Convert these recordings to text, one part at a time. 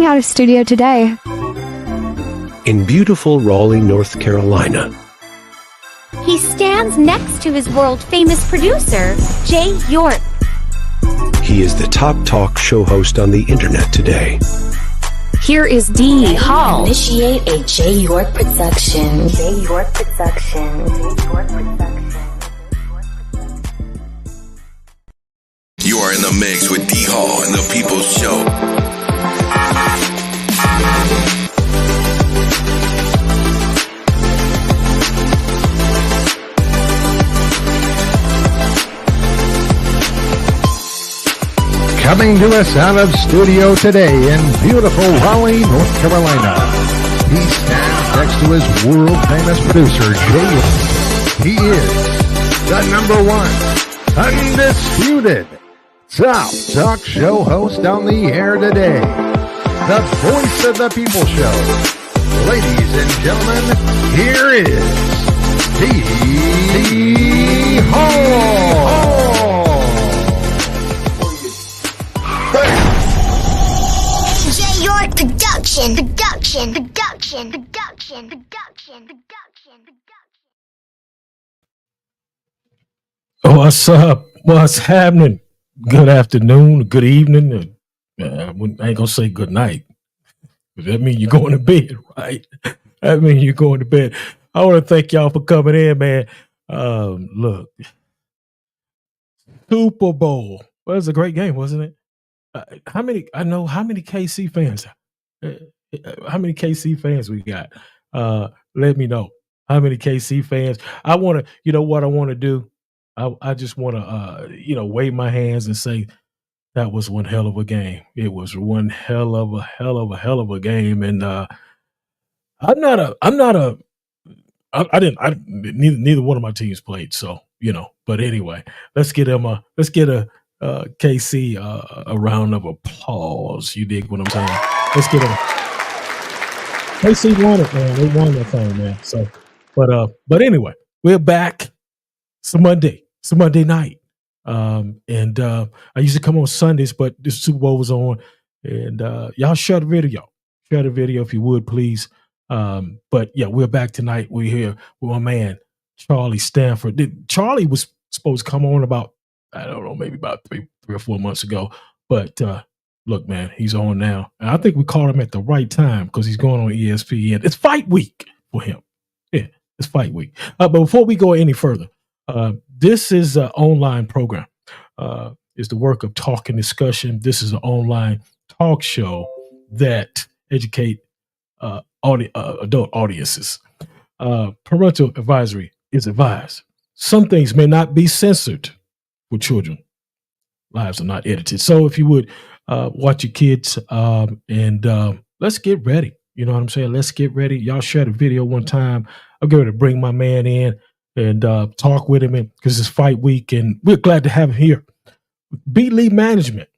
Coming out of studio today. In beautiful Raleigh, North Carolina. He stands next to his world-famous producer, Jay York. He is the top talk show host on the internet today. Here is D. Hall. Initiate a Jay York production. Jay York production. Jay York production. You are in the mix with D. Hall and the People's Show. Coming to us out of studio today in beautiful Raleigh, North Carolina. He stands next to his world-famous producer, Jay York. He is the #1 undisputed top talk show host on the air today. The voice of the people show. Ladies and gentlemen, here is D. Hall. Jay York production. What's up? What's happening? Good afternoon, good evening. I ain't gonna say good night. That means you're going to bed, right? That means you're going to bed. I want to thank y'all for coming in, man. Look, Super Bowl. Well, it was a great game, wasn't it? How many KC fans? How many KC fans we got? Let me know. How many KC fans? I want to, you know what I want to do? I just want to, wave my hands and say that was one hell of a game. It was one hell of a game. And neither one of my teams played. So, but anyway, let's get a KC a round of applause. You dig what I'm saying? Let's get them. KC won it, man. They won that thing, man. So, but anyway, we're back. It's a Monday night. And I used to come on Sundays, but the Super Bowl was on. And y'all share the video. Share the video if you would, please. But yeah, we're back tonight. We're here with my man, Charlie Stanford. Charlie was supposed to come on about, I don't know, maybe about three or 4 months ago. But look, man, he's on now. And I think we caught him at the right time because he's going on ESPN. It's fight week for him. Yeah, it's fight week. But before we go any further, this is an online program. It's the work of talk and discussion. This is an online talk show that educate adult audiences. Parental advisory is advised. Some things may not be censored for children. Lives are not edited. So if you would watch your kids and let's get ready. You know what I'm saying? Let's get ready. Y'all share the video one time. I'm going to bring my man in and talk with him because it's fight week, and we're glad to have him here. B.Lee Management.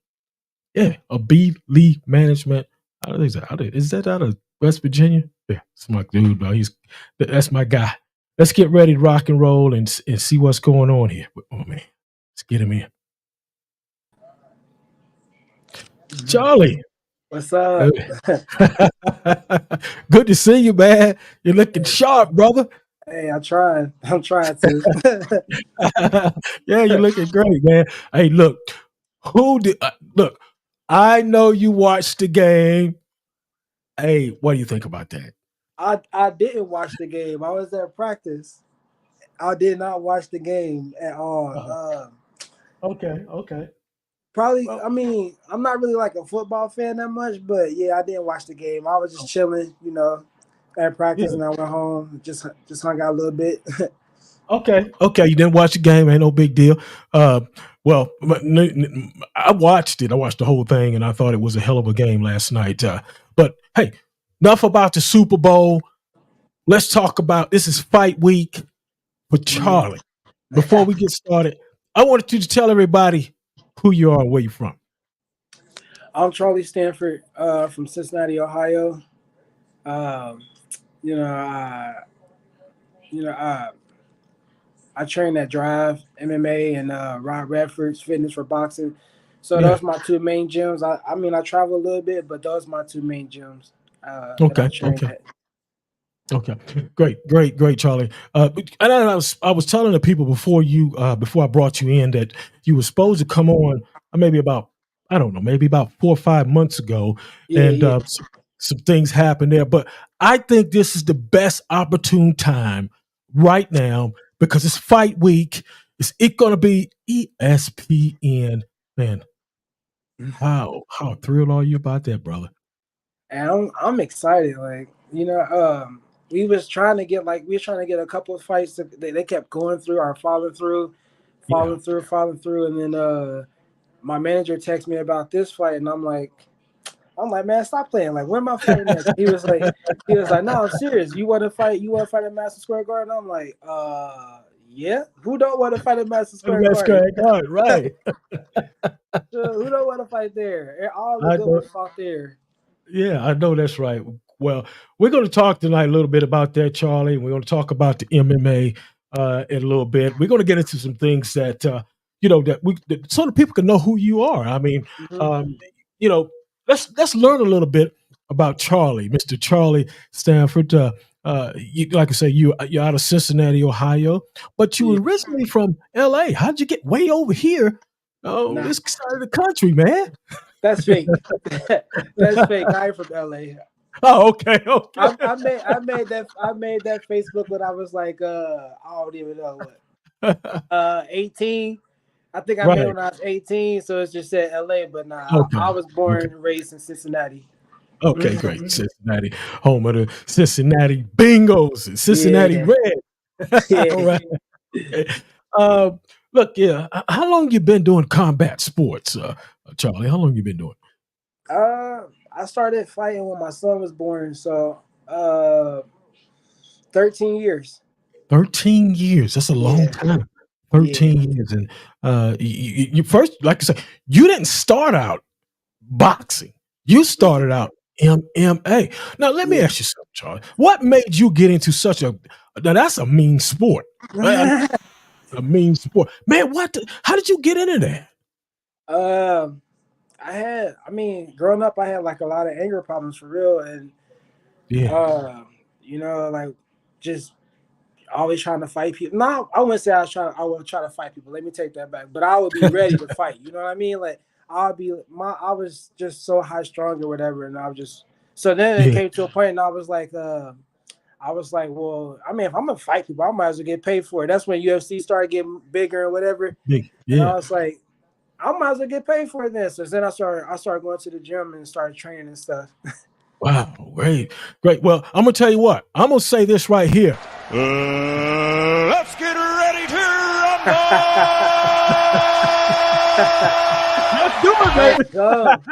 Yeah, a B.Lee Management. Is that out of West Virginia? Yeah, it's my dude, bro. That's my guy. Let's get ready to rock and roll and see what's going on here. Oh, man. Let's get him in. Charlie. What's up? Good to see you, man. You're looking sharp, brother. Hey, I'm trying to. Yeah, you're looking great, man. Hey, look, look, I know you watched the game. Hey, what do you think about that? I didn't watch the game. I was at practice. I did not watch the game at all. Okay. Probably, I mean, I'm not really like a football fan that much, but yeah, I didn't watch the game. I was just chilling, at practice, and I went home, just hung out a little bit. Okay. You didn't watch the game, ain't no big deal. Well, I watched it. I watched the whole thing, and I thought it was a hell of a game last night. But hey, enough about the Super Bowl. Let's talk about this is fight week with Charlie. Before we get started, I wanted you to tell everybody who you are and where you're from. I'm Charlie Stanford from Cincinnati, Ohio. I train at Drive MMA and Rod Redford's Fitness for boxing. So Yeah. those are my two main gyms. I mean, I travel a little bit, but those are my two main gyms that I Okay. train Okay. at. Okay, great, Charlie. And I was telling the people before before I brought you in that you were supposed to come on maybe about I don't know maybe about 4 or 5 months ago, Yeah, and yeah. some things happened there. But I think this is the best opportune time right now because it's fight week. It's going to be ESPN. Man, how thrilled are you about that, brother? And I'm excited. Like, we was trying to get a couple of fights. They kept going through or Yeah, falling through, and then my manager texted me about this fight, and I'm like, man, stop playing. Like, when am I fighting next? He was like, no, I'm serious. You want to fight? You want to fight at Madison Square Garden? I'm like, yeah. Who don't want to fight at Madison Square that's Garden? correct. Right. Who don't want to fight there? All the I good know. ones fought there. Yeah, I know that's right. Well, we're going to talk tonight a little bit about that, Charlie. We're going to talk about the MMA in a little bit. We're going to get into some things that so that people can know who you are. I mean, Mm-hmm. um, you know, let's learn a little bit about Charlie, Mr. Charlie Stanford. Like I say, you're out of Cincinnati, Ohio, but you Yeah. were originally from L.A. How'd you get way over here? Oh, Nah, this side of the country, man. that's fake. That's fake. I ain't from LA. Oh, okay. I made that Facebook when I was like I don't even know what 18. I think I made it Right. when I was 18, so it's just said LA, but nah, Okay. I was Okay. born and raised in Cincinnati. Okay. Great. Cincinnati, home of the Cincinnati Bengals and Cincinnati Yeah. Red. All Yeah. right. Okay. Uh, look, yeah. How long you been doing combat sports, Charlie? How long you been doing? I started fighting when my son was born, so 13 years. 13 years. That's a long Yeah. time. Yeah. 13 years, and you first, like I said, you didn't start out boxing. You started out MMA. Now, let me Yeah. ask you something, Charlie. What made you get into such a now that's a mean sport. A mean sport. Man, how did you get into that? um I mean, growing up, I had like a lot of anger problems for real, and Yeah. uh, like just always trying to fight people. No, I wouldn't say I would try to fight people. Let me take that back. But I would be ready to fight. You know what I mean? Like I was just so high strung or whatever, and I was just so then it Yeah. came to a point, and I was like, well, I mean, if I'm gonna fight people, I might as well get paid for it. That's when UFC started getting bigger and whatever. Big. And I Yeah. was like, I might as well get paid for this. So then I started going to the gym and started training and stuff. Wow. Great. Great. Well, I'm gonna tell you what. I'm gonna say this right here. Let's get ready to rumble! Let's do it, baby. Let's go.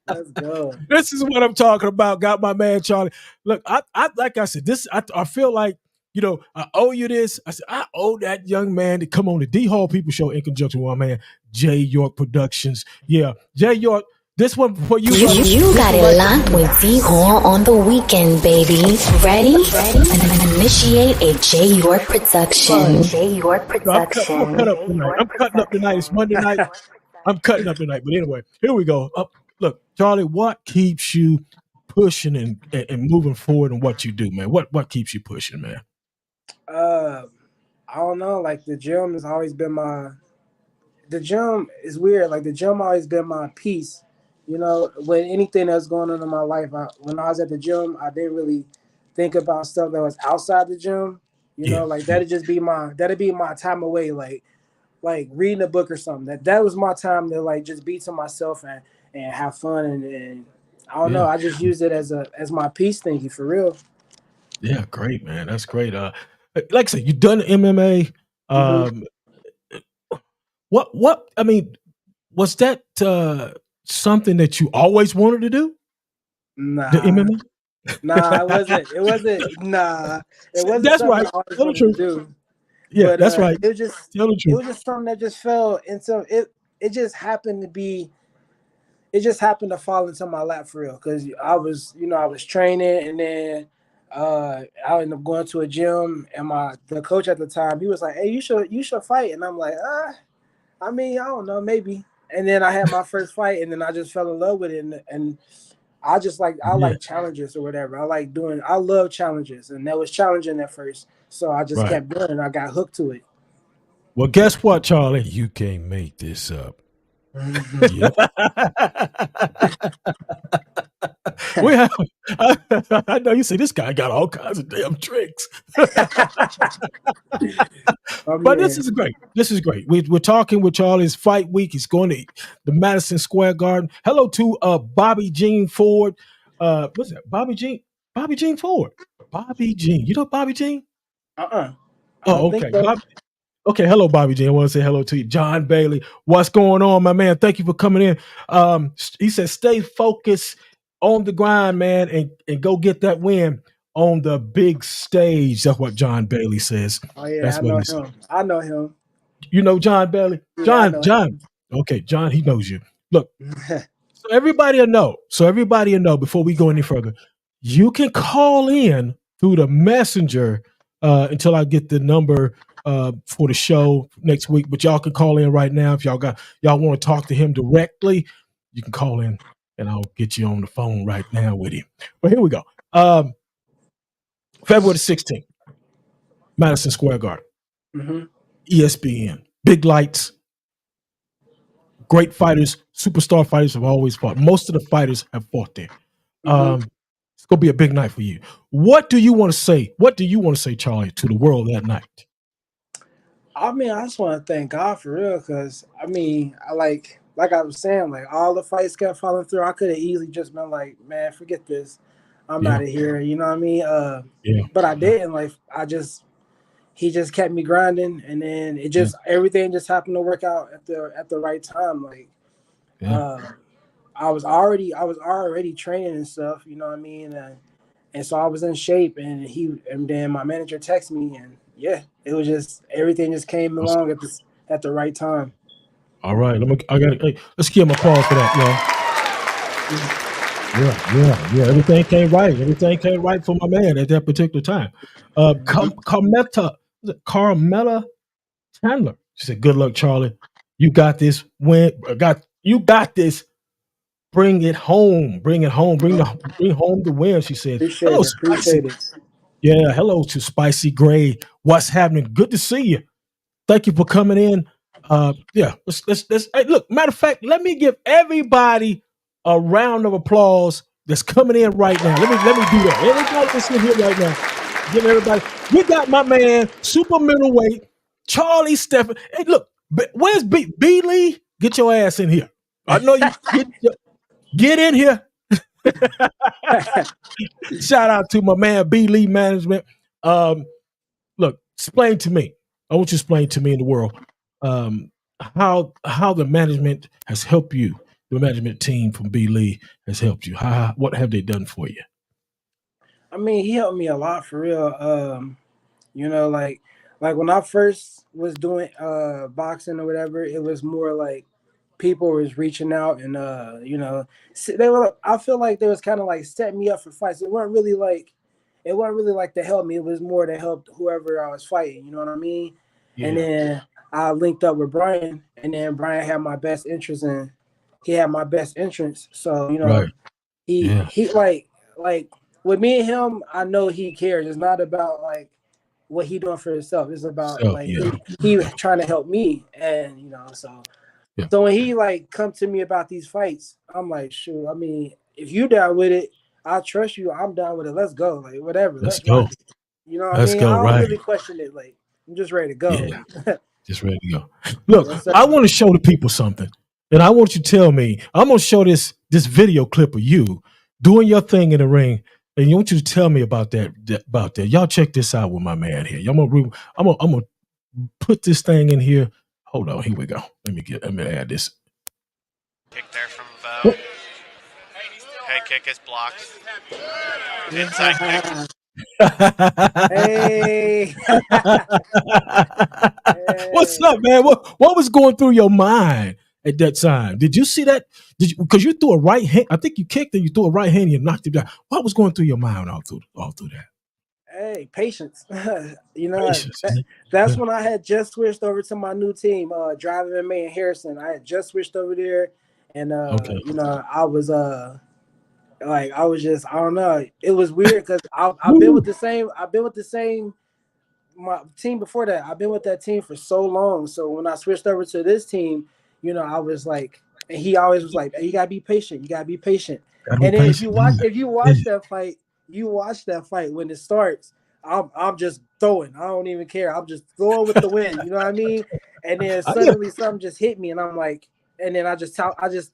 Let's go. This is what I'm talking about. Got my man Charlie. Look, I like I said, I feel like I owe you this. I said I owe that young man to come on the D Hall People Show in conjunction with my man Jay York Productions. Yeah, Jay York. This one for you. You got it locked with D Hall on the weekend, baby. Ready? Initiate a J York production. J York production. I'm cutting up tonight. It's Monday night. I'm cutting up tonight. But anyway, here we go. Look, Charlie, what keeps you pushing and moving forward in what you do, man? What keeps you pushing, man? I don't know. Like the gym has always been the gym is weird. Like the gym always been my peace. When anything that's going on in my life, when I was at the gym, I didn't really think about stuff that was outside the gym. Like that'd be my time away. Like reading a book or something. That was my time to like just be to myself and have fun and I don't know. I just used it as my peace thingy for real. Yeah, great, man. That's great. Like I said, you done MMA. What? I mean, was that something that you always wanted to do? Nah. The MMA? Nah, it wasn't. It wasn't. Nah, it wasn't. That's something right. I always Tell the wanted truth. to do. Yeah, But that's right. it was just Tell the it truth. was just something that just fell into it. It just happened to be. It just happened to fall into my lap for real because I was training and then I ended up going to a gym and the coach at the time he was like, "Hey, you should fight," and I'm like, I mean, I don't know, maybe. And then I had my first fight, and then I just fell in love with it, and I just like challenges or whatever. I love challenges, and that was challenging at first, so I just kept doing it. And I got hooked to it. Well, guess what, Charlie? You can't make this up. Yep. I know you say this guy got all kinds of damn tricks. But this is great. This is great. We're talking with Charlie's fight week. He's going to the Madison Square Garden. Hello to Bobby Jean Ford. What's that? Bobby Jean Ford. Bobby Jean. You know Bobby Jean? Oh, okay. Okay, hello, Bobby Jean. I want to say hello to you. John Bailey, what's going on, my man? Thank you for coming in. He said, stay focused on the grind, man, and go get that win on the big stage. That's what John Bailey says. Oh, yeah, that's I know him. I know him. You know John Bailey? Yeah, John. Okay, John, he knows you. Look, so everybody will know. Before we go any further, you can call in through the messenger until I get the number for the show next week, but y'all can call in right now if y'all want to talk to him directly. You can call in, and I'll get you on the phone right now with him. But here we go. February 16th, Madison Square Garden, ESPN, big lights, great fighters, superstar fighters have always fought. Most of the fighters have fought there. It's gonna be a big night for you. What do you want to say? What do you want to say, Charlie, to the world that night? I mean, I just want to thank God for real, because I mean, like I was saying, like all the fights kept falling through. I could have easily just been like, man, forget this, I'm out of here. You know what I mean? But I didn't. Like he just kept me grinding, and then it just everything just happened to work out at the right time. Like, I was already training and stuff. You know what I mean? And so I was in shape, and then my manager texted me, and it was just everything just came along at the right time. All right, let's give him a applause for that, y'all. Yeah. Everything came right. Everything came right for my man at that particular time. Carmella Chandler. She said, "Good luck, Charlie. You got this. You got this. Bring it home. Bring home the win." She said, Appreciate it. Yeah, hello to Spicy Gray. What's happening? Good to see you. Thank you for coming in. Let's hey, look, matter of fact, let me give everybody a round of applause that's coming in right now. Let me do that. Everybody that's in here right now. Give everybody. We got my man, super middleweight, Charlie STANFORD. Hey, look, where's B.Lee? Get your ass in here. I know you get in here. Shout out to my man B.Lee Management. Look, explain to me. I want you to explain to me in the world how the management has helped you. The management team from B.Lee has helped you. What have they done for you? I mean, he helped me a lot for real. You know, like when I first was doing boxing or whatever, it was more like people was reaching out and you know, I feel like they was kind of like setting me up for fights. It wasn't really like to help me. It was more to help whoever I was fighting. You know what I mean? Yeah. And then I linked up with Brian, and then Brian had my best interest in. He had my best interest. So you know, he like with me and him, I know he cares. It's not about like what he doing for himself. It's about he trying to help me, and you know, so. Yeah. So when he like come to me about these fights, I'm like, shoot. I mean, if you down with it, I trust you. I'm down with it. Let's go. Like whatever. Let's go. You know what I mean? I don't really question it. Like I'm just ready to go. Yeah. Just ready to go. Look, I want to show the people something, and I want you to tell me. I'm gonna show this video clip of you doing your thing in the ring, and I want you to tell me about that. Y'all check this out with my man here. I'm gonna put this thing in here. Hold on, here we go. Let me add this. Kick there from Vo. Head kick is blocked. Inside kick. Hey. What's up, man? What was going through your mind at that time? Did you see that? Because you threw a right hand. I think you kicked and you threw a right hand and you knocked it down. What was going through your mind all through that? Hey, patience. You know, Patience. that's Yeah. when I had just switched over to my new team, Driving MMA in Harrison. I had just switched over there, and Okay. you know, I was like I was just I don't know. It was weird because I've been Woo. with the same my team before that. I've been with that team for so long. So when I switched over to this team, you know, I was like, and he always was like, hey, you gotta be patient. You gotta be patient. Gotta be And then patient. if you Yeah. watch that fight, when it starts. I'm just throwing. I don't even care. I'm just throwing with the wind. You know what I mean? And then Yeah. suddenly something just hit me, and I'm like, and then I just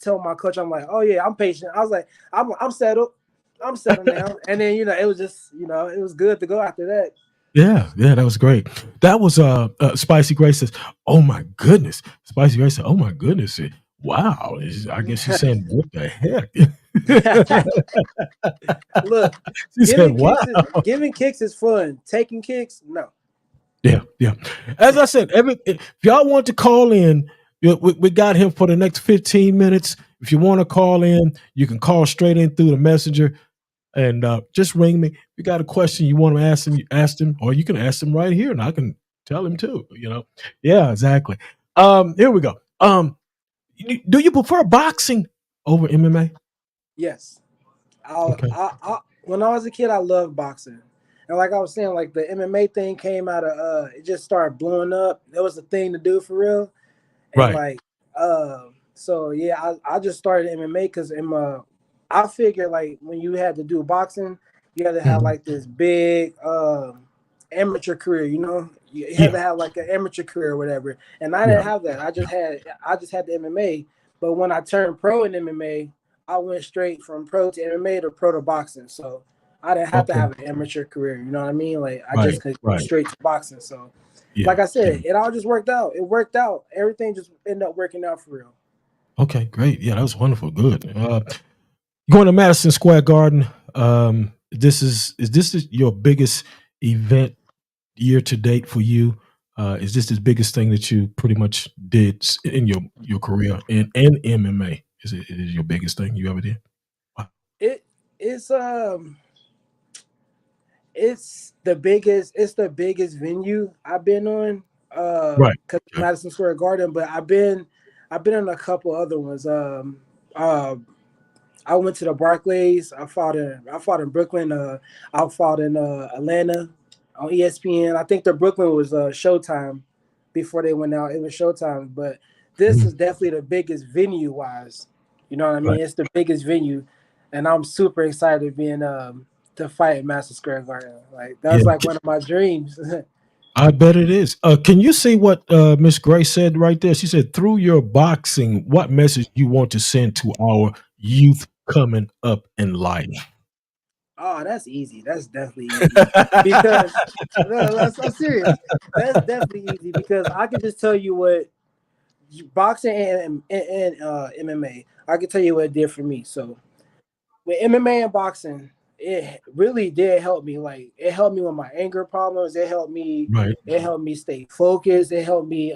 tell my coach, I'm like, oh yeah, I'm patient. I was like, I'm settled. I'm settled now. And then it was just it was good to go after that. Yeah, that was great. That was Spicy Grace says, "Oh my goodness." Spicy Grace said, "Oh my goodness." Wow. I guess she's saying, "What the heck?" Look, She said, "Wow." giving kicks is fun. Taking kicks, no. Yeah. As I said, if y'all want to call in, we got him for the next 15 minutes. If you want to call in, you can call straight in through the messenger. And just ring me. If you got a question you want to ask him, you ask him, or you can ask him right here, and I can tell him too. Yeah, exactly. Here we go. Do you prefer boxing over MMA? Yes. Okay. When I was a kid, I loved boxing. And like I was saying, like the MMA thing came out of it just started blowing up. That was the thing to do for real. And Right. like so yeah, I just started MMA because I figured like when you had to do boxing, you had to have like this big amateur career, you had to have like an amateur career or whatever. And I didn't have that. I just had the MMA. But when I turned pro in MMA, I went straight from pro to MMA to pro to boxing. So I didn't have to have an amateur career. You know what I mean? Like I just could go straight to boxing. So like I said, it all just worked out. It worked out. Everything just ended up working out for real. Okay, great. Yeah, that was wonderful. Good. Going to Madison Square Garden. Is this your biggest event year to date for you? Is this the biggest thing that you pretty much did in your career in MMA? Is it your biggest thing you ever did? Wow. It's the biggest venue I've been on. Right. Madison Square Garden, but I've been in a couple other ones. I went to the Barclays. I fought in Brooklyn. I fought in Atlanta on ESPN. I think the Brooklyn was Showtime before they went out. It was Showtime, but this is definitely the biggest venue wise. You know what I mean? It's the biggest venue, and I'm super excited to be in to fight at Madison Square Garden. Like that's like one of my dreams. I bet it is. Can you see what Miss Grace said right there? She said, "Through your boxing, what message you want to send to our youth coming up in life?" Oh, that's easy. That's definitely easy. Because I'm serious. That's definitely easy because I can just tell you what boxing and MMA. I can tell you what it did for me. So with MMA and boxing, it really did help me. Like it helped me with my anger problems. It helped me. Right. It helped me stay focused. It helped me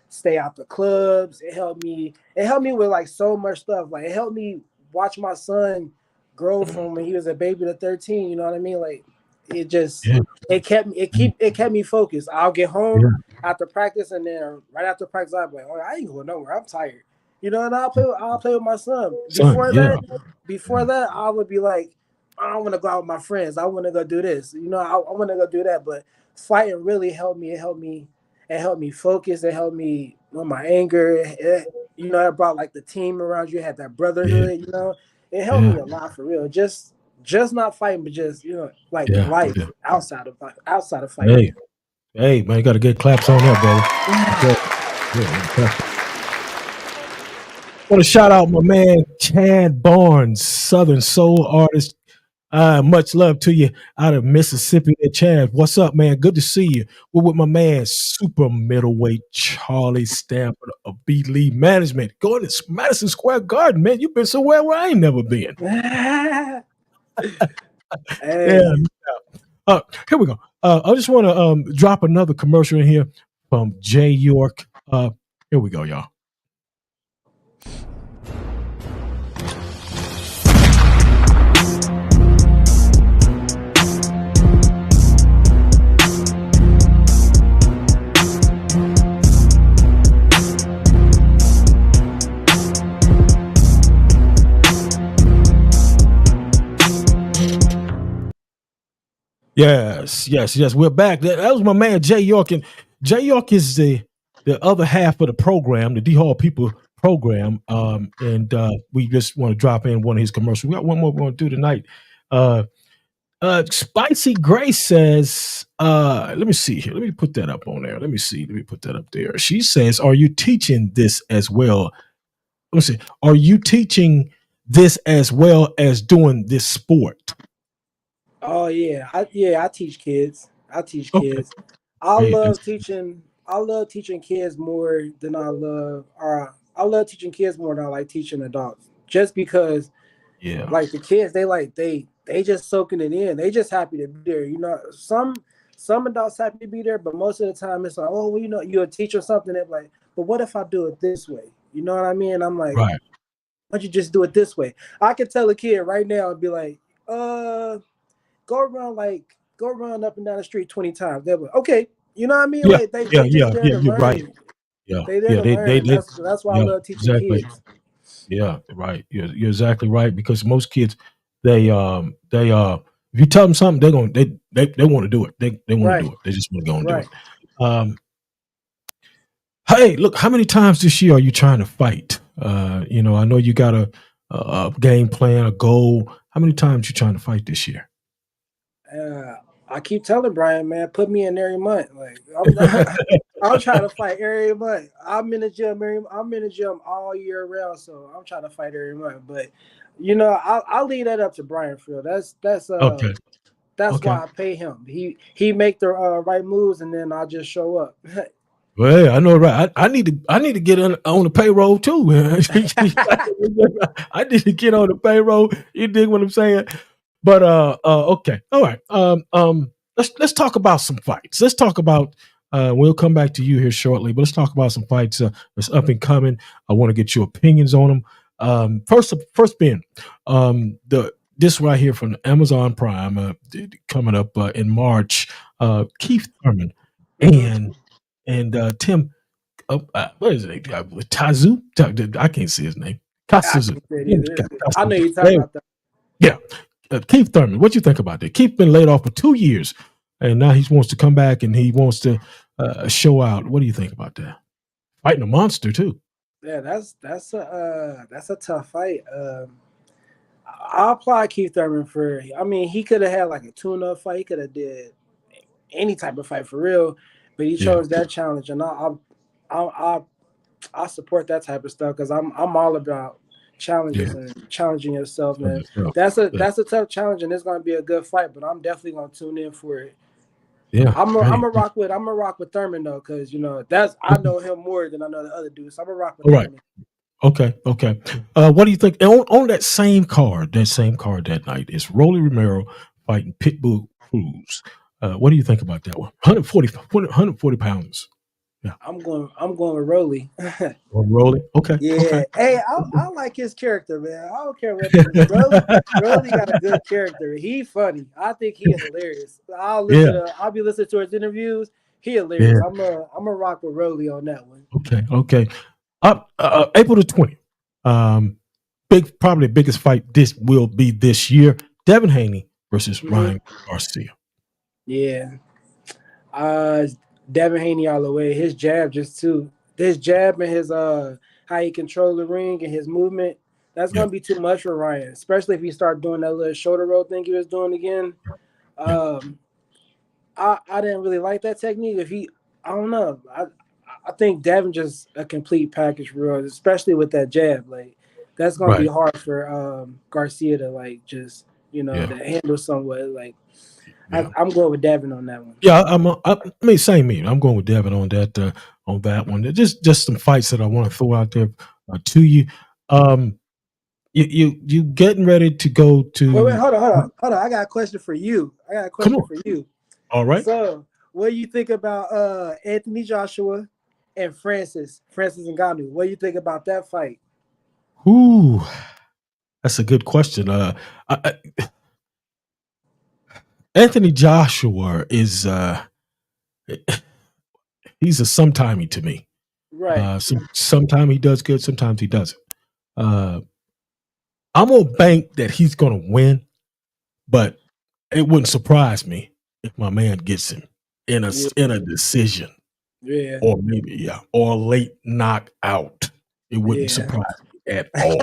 stay out the clubs. It helped me with like so much stuff. Like it helped me watch my son grow from when he was a baby to 13. You know what I mean? Like it just it kept me focused. I'll get home after practice, and then right after practice, I'll be like, "Oh, I ain't going nowhere. I'm tired." You know, and I'll play with my son. Before that, I would be like, I don't want to go out with my friends. I want to go do this. You know, I want to go do that. But fighting really helped me. It helped me focus. It helped me with my anger. It brought like the team around you. It had that brotherhood. You know, it helped me a lot for real. Just not fighting, but just life outside of fighting. Hey, man, you got to get claps on that, brother. I want to shout out my man Chad Barnes, Southern Soul artist. Much love to you out of Mississippi. Chad, what's up, man? Good to see you. We're with my man, super middleweight Charlie Stanford of B.Lee Management. Going to Madison Square Garden, man. You've been somewhere where I ain't never been. Hey. Here we go. I just want to drop another commercial in here from Jay York. Here we go, y'all. Yes. We're back. That was my man Jay York, and Jay York is the other half of the program, the D Hall People program. And we just want to drop in one of his commercials. We got one more we're going to do tonight. Spicy Grace says, let me see here. Let me put that up on there. Let me put that up there. She says, are you teaching this as well? Let me see. Are you teaching this as well as doing this sport? Oh yeah, I teach kids. I teach Okay. kids. I love teaching kids more than I love teaching kids more than I like teaching adults. Just because like the kids, they just soaking it in. They just happy to be there. You know, some adults happy to be there, but most of the time it's like, oh, well, you know, you're a teacher or something. They're like, but what if I do it this way? You know what I mean? I'm like, right. Why don't you just do it this way? I can tell a kid right now and be like, go around up and down the street 20 times. They're like, okay, you know what I mean? Yeah, Like they just there to you're learn. right. Yeah, They there to learn. That's why I love teaching exactly. kids. Yeah, right. You're exactly right, because most kids, they if you tell them something, they want to do it. They want to do it. They just want to go and do it. Hey, look, how many times this year are you trying to fight? You know, I know you got a game plan, a goal. How many times you trying to fight this year? I keep telling Brian, man, put me in every month. Like I'm trying to fight every month. I'm in the gym all year round, so I'm trying to fight every month. But you know, I'll leave that up to Brian Field. That's Okay. why I pay him. He make the right moves, and then I'll just show up. Well, I know, right? I need to get on the payroll too. I need to get on the payroll. You dig what I'm saying? But okay, all right. Let's talk about some fights. Let's talk about. We'll come back to you here shortly, but let's talk about some fights that's up and coming. I want to get your opinions on them. First, Ben, this right here from Amazon Prime, coming up in March. Keith Thurman and Tim, what is it? Tazu? I can't see his name. Kazuzu. I know you're talking about that. Yeah. Keith Thurman, what you think about that? Keith been laid off for 2 years, and now he wants to come back and he wants to show out. What do you think about that? Fighting a monster too. Yeah, that's a tough fight. I applaud Keith Thurman for. I mean, he could have had like a tune-up fight. He could have did any type of fight for real, but he chose that challenge, and I support that type of stuff because I'm all about challenges and challenging yourself, man. That's a tough challenge, and it's gonna be a good fight. But I'm definitely gonna tune in for it. Yeah, I'm a rock with Thurman though, because you know I know him more than I know the other dudes. So I'm a rock with Thurman. Okay. What do you think on that same card? That same card that night is Rolly Romero fighting Pitbull Cruz. What do you think about that one? 140 pounds. Yeah, I'm going with Rolly. Rolly. Okay. Yeah. Okay. Hey, I like his character, man. I don't care what Rolly got a good character. He funny. I think he is hilarious. I'll be listening to his interviews. He hilarious. Yeah. I'm a rock with Rolly on that one. Okay. April the 20th. Probably the biggest fight this will be this year. Devin Haney versus Ryan Garcia. Yeah. Devin Haney all the way. His jab his jab and his how he control the ring and his movement. That's gonna be too much for Ryan, especially if he start doing that little shoulder roll thing he was doing again. I didn't really like that technique. I don't know. I think Devin just a complete package for real, especially with that jab. Like that's gonna be hard for Garcia to like just to handle somewhat. Like I'm going with Devin on that one. Yeah, same me. I'm going with Devin on that one. Just some fights that I want to throw out there to you. You getting ready to go to? Wait, hold on. I got a question for you. All right. So, what do you think about Anthony Joshua and Francis Ngannou? What do you think about that fight? Ooh, that's a good question. Anthony Joshua is he's a sometimey to me. Right. Sometimes he does good, sometimes he doesn't. I'm gonna bank that he's gonna win, but it wouldn't surprise me if my man gets him in a decision, Yeah. or maybe or late knockout. It wouldn't Yeah. surprise me at all.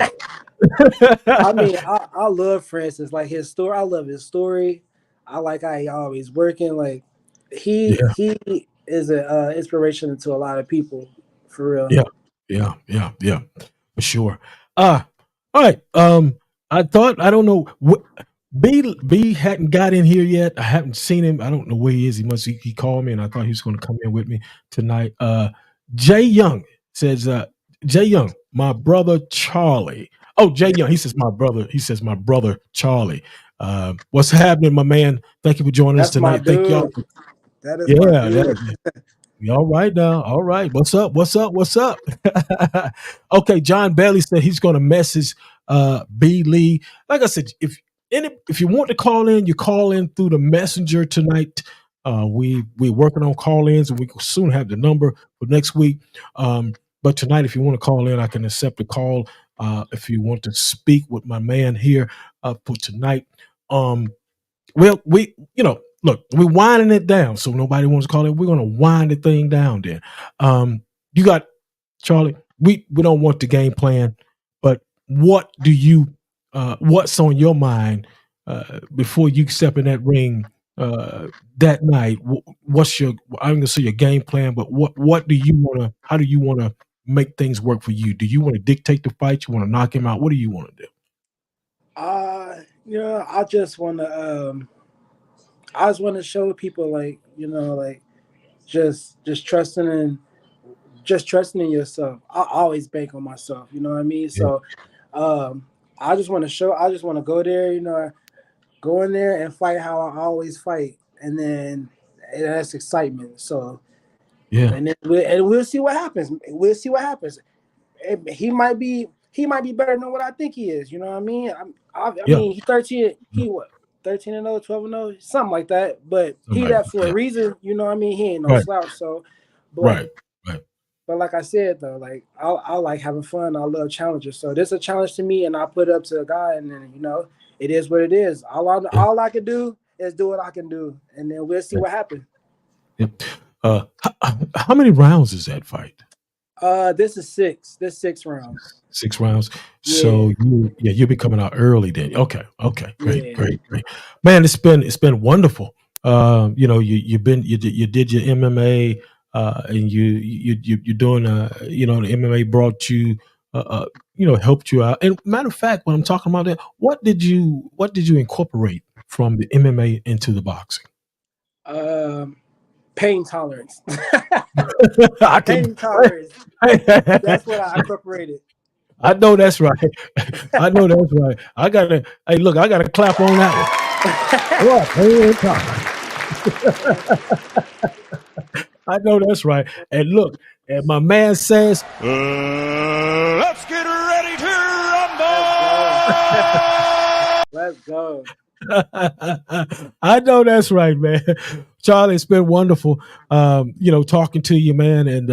I mean, I love Francis. Like his story, I love his story. I like how he always working. Like Yeah, he is a inspiration to a lot of people, for real. yeah, yeah, for sure. All right. I thought I don't know what B hadn't got in here yet. I haven't seen him. I don't know where he is. He called me and I thought he was going to come in with me tonight. Jay Young says, Jay Young, my brother Charlie. Oh, Jay Young, he says my brother. He says my brother Charlie. What's happening, my man? Thank you for joining us That's my tonight. Thank y'all. dude. That is my Yeah, dude. you all right now? All right. What's up? What's up? What's up? Okay, John Bailey said he's going to message B.Lee. Like I said, if you want to call in, you call in through the messenger tonight. We're working on call-ins, and we will soon have the number for next week. But tonight, if you want to call in, I can accept a call. If you want to speak with my man here for tonight. Well, look, we're winding it down, so nobody wants to call it. We're going to wind the thing down then. You got Charlie. We don't want the game plan, but what's on your mind before you step in that ring that night? What's your? I'm going to say your game plan, but what do you want to? How do you want to make things work for you? Do you want to dictate the fight? You want to knock him out? What do you want to do? I just want to show people, like, like just trusting in yourself. I always bank on myself, you know what I mean? Yeah. So I just want to go there, go in there and fight how I always fight, and then that's excitement. So Yeah. and then we'll see what happens. We'll see what happens. He might be better than what I think he is. You know what I mean? I mean, he's 13. He what? 13-0, 12-0, something like that. But he that for a reason. You know what I mean? He ain't no slouch. So, but, Right. But like I said though, like I like having fun. I love challenges. So this is a challenge to me, and I put it up to a guy, and then it is what it is. All I can do is do what I can do, and then we'll see what happens. Yep. How many rounds is that fight? This is 6. This 6 rounds. 6 rounds. Yeah. So you'll be coming out early then. Okay. Great. Man, it's been wonderful. You did your MMA, and you're doing the MMA brought you helped you out. And matter of fact, when I'm talking about that, what did you incorporate from the MMA into the boxing? Pain tolerance. Pain tolerance. That's what I incorporated. I know that's right. I gotta clap on that one. I know that's right. And look, and my man says, let's get ready to rumble. Let's go. I know that's right, man. Charlie, it's been wonderful, talking to you, man. And,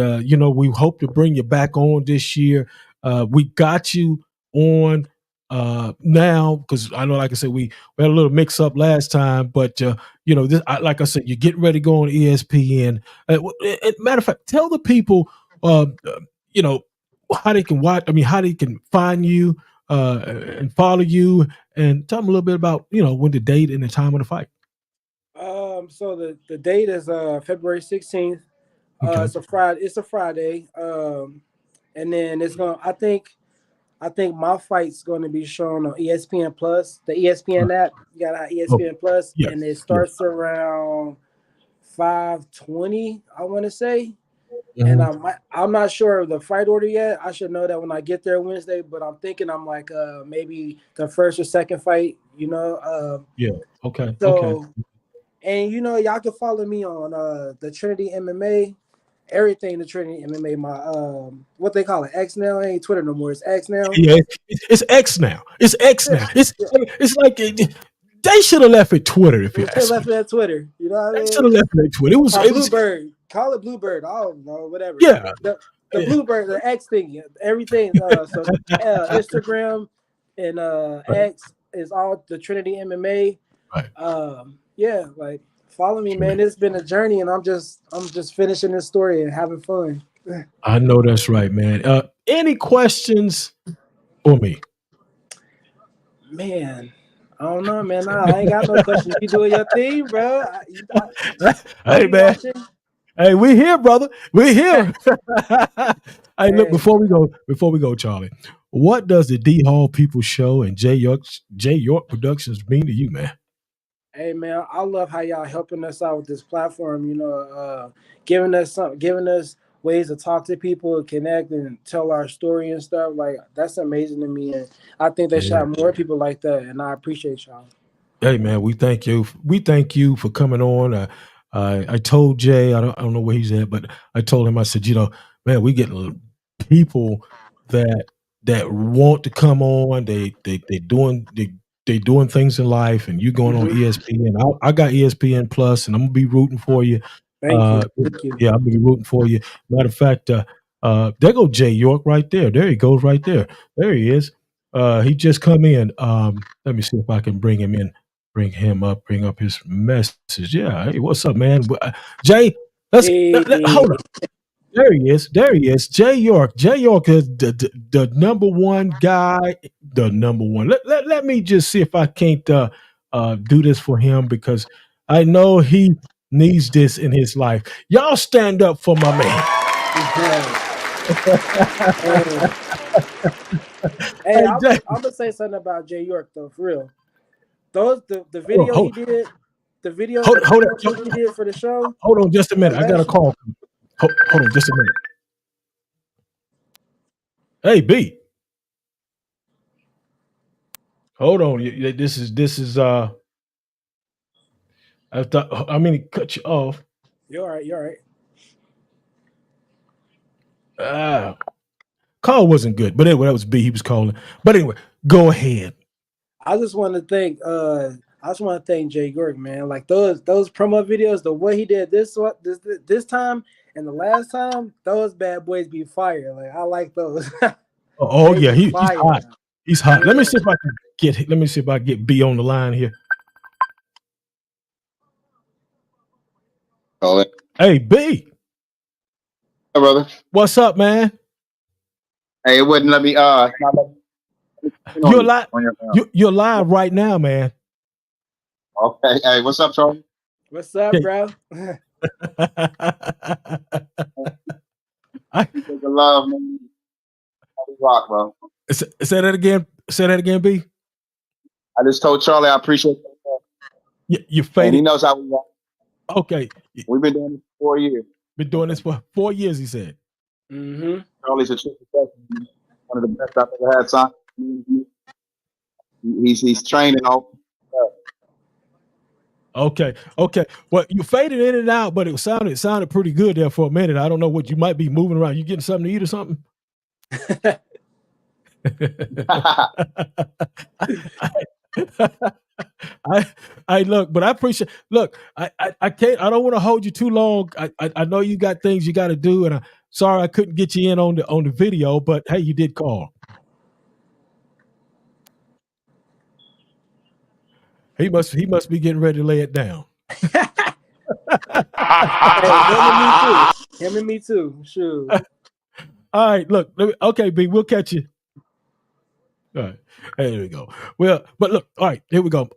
we hope to bring you back on this year. We got you on now because I know, like I said, we had a little mix up last time, but, like I said, you're getting ready to go on ESPN. Matter of fact, tell the people, how they can watch, how they can find you and follow you, and tell them a little bit about, when the date and the time of the fight. So the date is February 16th. Okay. It's a Friday. And then it's going to, I think my fight's going to be shown on ESPN Plus, the ESPN app. You got ESPN Plus, yes, and it starts around 5:20, I want to say. Mm-hmm. And I'm not sure of the fight order yet. I should know that when I get there Wednesday, but I'm thinking I'm like maybe the first or second fight, Yeah. Okay. So, okay. And y'all can follow me on the Trinity MMA, everything the Trinity MMA. My what they call it, X now. It ain't Twitter no more. It's X now. Yeah, it's X now. It's X now. It's like they should have left it Twitter. If you ask left it at Twitter, you know what I mean? They should have left it at Twitter. It was Bluebird. Call it Bluebird. I don't know, whatever. Yeah. The Bluebird, the X thing, everything. So Instagram and X is all the Trinity MMA. Right. Yeah, like Follow me, man. It's been a journey, and I'm just finishing this story and having fun. I know that's right, man. Any questions for me? Man, I don't know, man. Nah, I ain't got no questions. You doing your thing, bro. Hey, man. Watching. Hey, we here, brother. We here. Hey, look, before we go, Charlie, what does the D Hall People Show and J York Productions mean to you, man? Hey, man, I love how y'all helping us out with this platform. You know, giving us ways to talk to people, connect, and tell our story and stuff. Like, that's amazing to me, and I think they should have more people like that. And I appreciate y'all. Hey, man, we thank you. We thank you for coming on. I told Jay, I don't know where he's at, but I told him, I said, you know, man, we get people that want to come on. They doing things in life, and you going on ESPN. I got ESPN Plus, and I'm gonna be rooting for you. Thank you. Yeah, I'm gonna be rooting for you. Matter of fact, there go Jay York right there. There he goes right there. There he is. He just come in. Let me see if I can bring him in. Bring him up. Bring up his message. Yeah. Hey, what's up, man? Jay, hold on. There he is. There he is. Jay York. Jay York is the number one guy. The number one. Let me just see if I can't do this for him, because I know he needs this in his life. Y'all stand up for my man. Hey, I'm gonna say something about Jay York though, for real. The video he did, the video he did for the show. Hold on just a minute. I got a call. Hold on just a minute. Hey, B. Hold on. This is I cut you off. You're all right. Call wasn't good, but anyway, that was B. He was calling. But anyway, go ahead. I just want to thank Jay York, man. Like those promo videos, the way he did this time and the last time, those bad boys be fire. Like, I like those. Oh yeah, he's hot. He's hot. Yeah. Let me see if I can get B on the line here. Call it. Hey, B. Hey, brother. What's up, man? Hey, it wouldn't let me You're live. You're live right now, man. Okay. Hey, what's up, Charlie? What's up, bro? I take the love, man. Rock, bro. Say that again. Say that again, B. I just told Charlie I appreciate that. You faded. And he knows how we rock. Okay. We've been doing this for 4 years. Been doing this for 4 years, he said. Mm-hmm. Charlie's a true professional. One of the best I've ever had signed. He's training all. Okay. Well, you faded in and out, but it sounded pretty good there for a minute. I don't know what you might be moving around. You getting something to eat or something? I look, but I appreciate. Look, I can't. I don't want to hold you too long. I know you got things you got to do, and I'm sorry I couldn't get you in on the video. But hey, you did call. He must be getting ready to lay it down. Him and me too. Sure. All right, look. Okay, B, we'll catch you. All right, there we go. Well, but look, all right, here we go.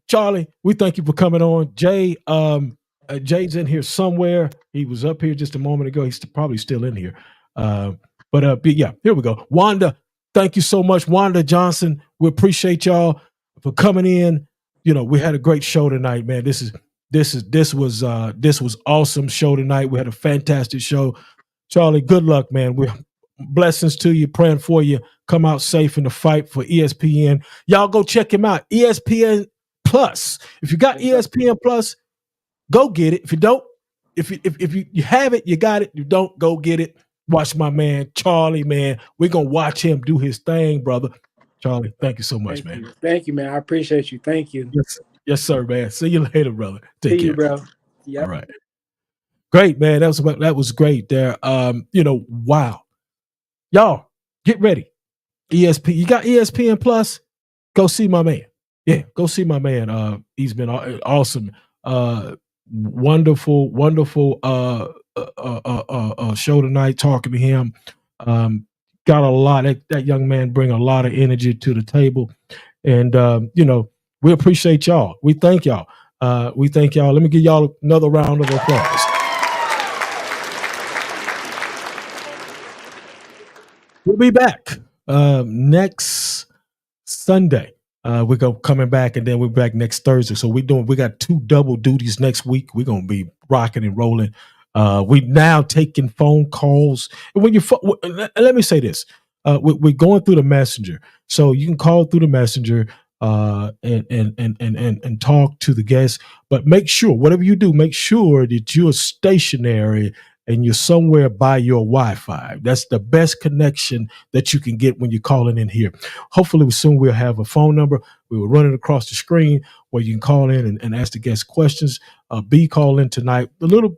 Charlie, we thank you for coming on. Jay, Jay's in here somewhere. He was up here just a moment ago. He's probably still in here. But yeah, here we go. Wanda, thank you so much, Wanda Johnson. We appreciate y'all for coming in. You know, we had a great show tonight, man. This was awesome show tonight. We had a fantastic show. Charlie, good luck, man. We're blessings to you, praying for you. Come out safe in the fight for ESPN. Y'all go check him out. ESPN Plus. If you got ESPN Plus, go get it. If you don't, if you have it, you got it. You don't, go get it. Watch my man, Charlie, man. We're going to watch him do his thing, brother. Charlie, thank you so much, man. Thank you, man. I appreciate you. Thank you. Yes, sir, man. See you later, brother. Take care. You, bro. Yep. All right. Great, man. That was great there. Wow. Y'all, get ready. ESP. You got ESPN Plus? Go see my man. Yeah, go see my man. He's been awesome. wonderful show tonight. Talking to him, got a lot. That young man bring a lot of energy to the table, and we appreciate y'all. We thank y'all. Let me give y'all another round of applause. We'll be back next Sunday. We're coming back, and then we're back next Thursday. So we got 2 double duties next week. We're gonna be rocking and rolling. We now taking phone calls. When you let me say this, we're going through the messenger, so you can call through the messenger and talk to the guests. But make sure, whatever you do, make sure that you're stationary and you're somewhere by your Wi-Fi. That's the best connection that you can get when you're calling in here. Hopefully soon we'll have a phone number. We will run it across the screen where you can call in and ask the guests questions. B called in tonight. A little,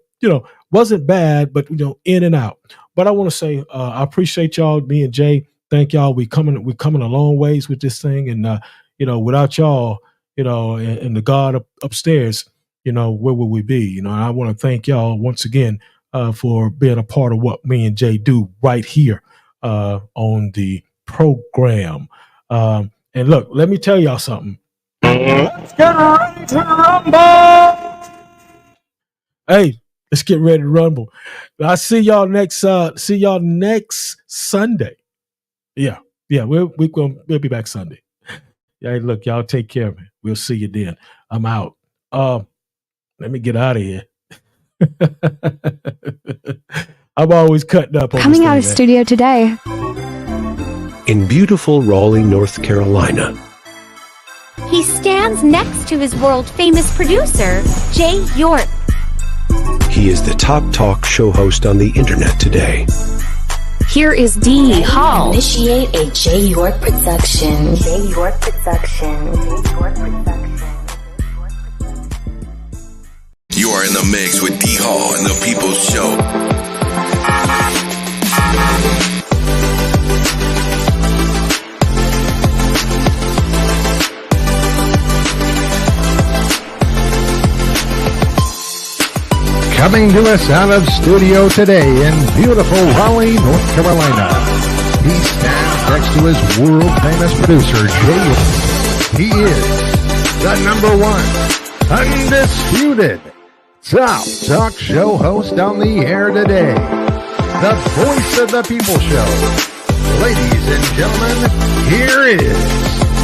wasn't bad, but in and out. But I want to say I appreciate y'all, me and Jay. Thank y'all. We're coming a long ways with this thing. And without y'all, and the God upstairs, where would we be? And I want to thank y'all once again for being a part of what me and Jay do right here on the program. And look, let me tell y'all something. Let's get ready to rumble. Hey, let's get ready to rumble. I'll see y'all next Sunday. Yeah, we'll be back Sunday. Yeah, look, y'all take care of me. We'll see you then. I'm out. Let me get out of here. I'm always cutting up. Coming out of studio today. In beautiful Raleigh, North Carolina. He stands next to his world-famous producer, Jay York. He is the top talk show host on the internet today. Here is D. Hall. Initiate a Jay York production. Jay York production. You are in the mix with D. Hall and the People's Show. Coming to us out of studio today in beautiful Raleigh, North Carolina. He stands next to his world-famous producer, Jay York. He is the #1 undisputed top talk show host on the air today. The voice of the people show. Ladies and gentlemen, here is